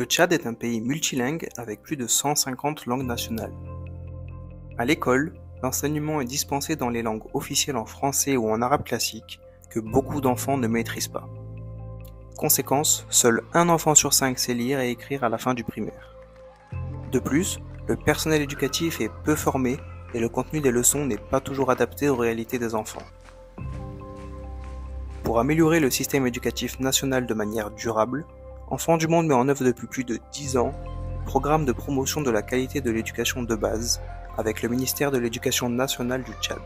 Tchad est un pays multilingue avec plus de 150 langues nationales. À l'école, l'enseignement est dispensé dans les langues officielles en français ou en arabe classique que beaucoup d'enfants ne maîtrisent pas. Conséquence, seul un enfant sur 5 sait lire et écrire à la fin du primaire. De plus, le personnel éducatif est peu formé et le contenu des leçons n'est pas toujours adapté aux réalités des enfants. Pour améliorer le système éducatif national de manière durable, Enfants du Monde met en œuvre depuis plus de 10 ans un programme de promotion de la qualité de l'éducation de base avec le ministère de l'Éducation nationale du Tchad.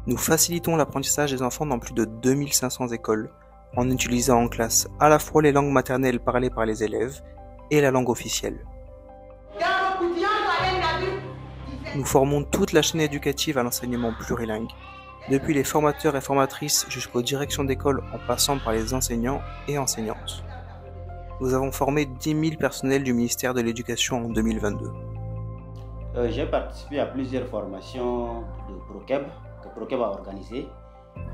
Nous facilitons l'apprentissage des enfants dans plus de 2500 écoles en utilisant en classe à la fois les langues maternelles parlées par les élèves et la langue officielle. Nous formons toute la chaîne éducative à l'enseignement plurilingue, depuis les formateurs et formatrices jusqu'aux directions d'école en passant par les enseignants et enseignantes. Nous avons formé 10 000 personnels du ministère de l'Éducation en 2022. J'ai participé à plusieurs formations de ProKeb que ProKeb a organisées.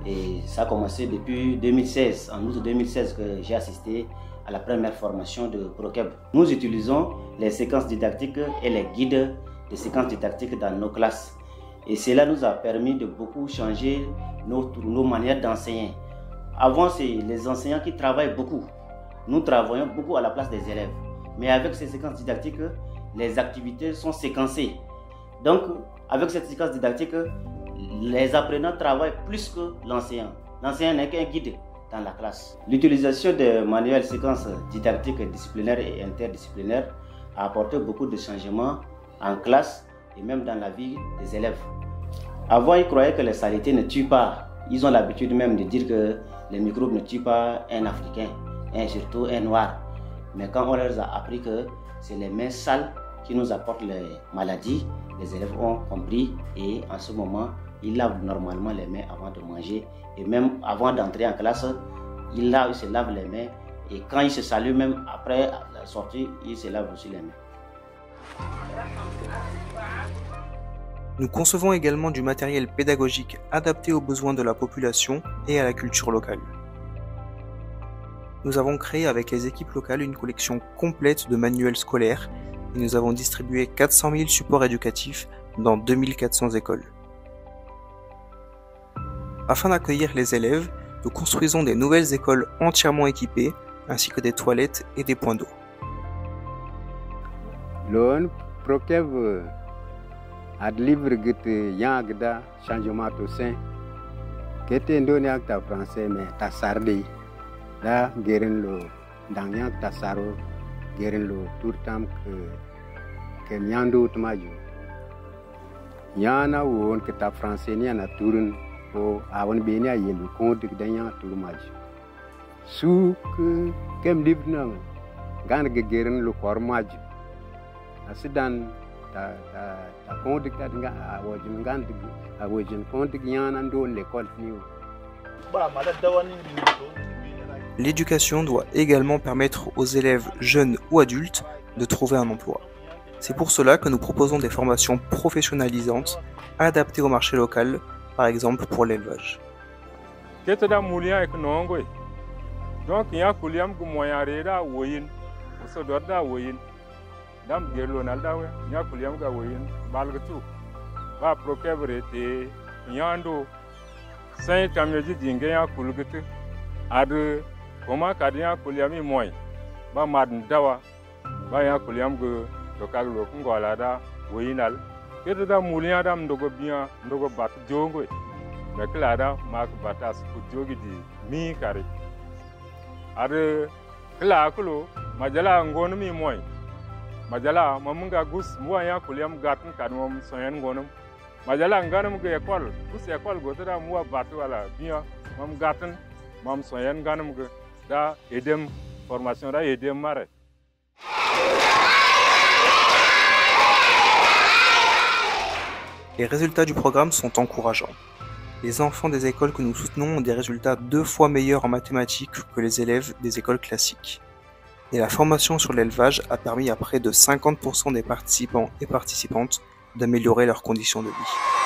Et ça a commencé depuis 2016, en août 2016 que j'ai assisté à la première formation de ProKeb. Nous utilisons les séquences didactiques et les guides de séquences didactiques dans nos classes. Et cela nous a permis de beaucoup changer nos manières d'enseigner. Avant, c'est les enseignants qui travaillent beaucoup. Nous travaillons beaucoup à la place des élèves. Mais avec ces séquences didactiques, les activités sont séquencées. Donc, avec cette séquence didactique, les apprenants travaillent plus que l'enseignant. L'enseignant n'est qu'un guide dans la classe. L'utilisation des manuels séquences didactiques disciplinaires et interdisciplinaires a apporté beaucoup de changements en classe et même dans la vie des élèves. Avant, ils croyaient que les saletés ne tuent pas. Ils ont l'habitude même de dire que les microbes ne tuent pas un Africain, et surtout un Noir. Mais quand on leur a appris que c'est les mains sales qui nous apportent les maladies, les élèves ont compris et en ce moment, ils lavent normalement les mains avant de manger. Et même avant d'entrer en classe, ils se lavent les mains. Et quand ils se saluent, même après la sortie, ils se lavent aussi les mains. Nous concevons également du matériel pédagogique adapté aux besoins de la population et à la culture locale. Nous avons créé avec les équipes locales une collection complète de manuels scolaires et nous avons distribué 400 000 supports éducatifs dans 2400 écoles. Afin d'accueillir les élèves, nous construisons des nouvelles écoles entièrement équipées ainsi que des toilettes et des points d'eau. L'ONU ProKeb ad livre gete yagda changement au sein kete ndoni akta français mais ta sardi da gerin lo dangyan ta saro gerin lo tout temps que nyando tmaju yana won que ta français ni ana turun o awon beni ayelu ko dik danya turmaju su que kem livre nang gan gerin lo kormaju asidan ta kondik ta nga awojin gandig awojin kondik yana ndo l'école fini. L'éducation doit également permettre aux élèves jeunes ou adultes de trouver un emploi. C'est pour cela que nous proposons des formations professionnalisantes adaptées au marché local, par exemple pour l'élevage. Donc il y a kuliam gu moyareda woyin so dorda woyin dam gerlo naldawe nya kuliam ga woyin balgatu ba prokebre te nyando sain kamyeji dinge ya kulgutu adu koma kadiya kuliami moy ba mad dawa ba ya kuliam gu dokaglo ngola da woyinal kedo da mulia dam ndogo bien ndogo bat jongo me klada mak batas ku jogi di mi kare adu kla kulo majala ngonu mi moy majala mamunga gus muwa ya kuliam gatun kadmom soyen ngonum majala nganum ge ekol gus ekol gotada muwa batu wala bien mam gatun mam soyen nganum ge da edem formation da edem mare. Les résultats du programme sont encourageants. Les enfants des écoles que nous soutenons ont des résultats 2 fois meilleurs en mathématiques que les élèves des écoles classiques. Et la formation sur l'élevage a permis à près de 50% des participants et participantes d'améliorer leurs conditions de vie.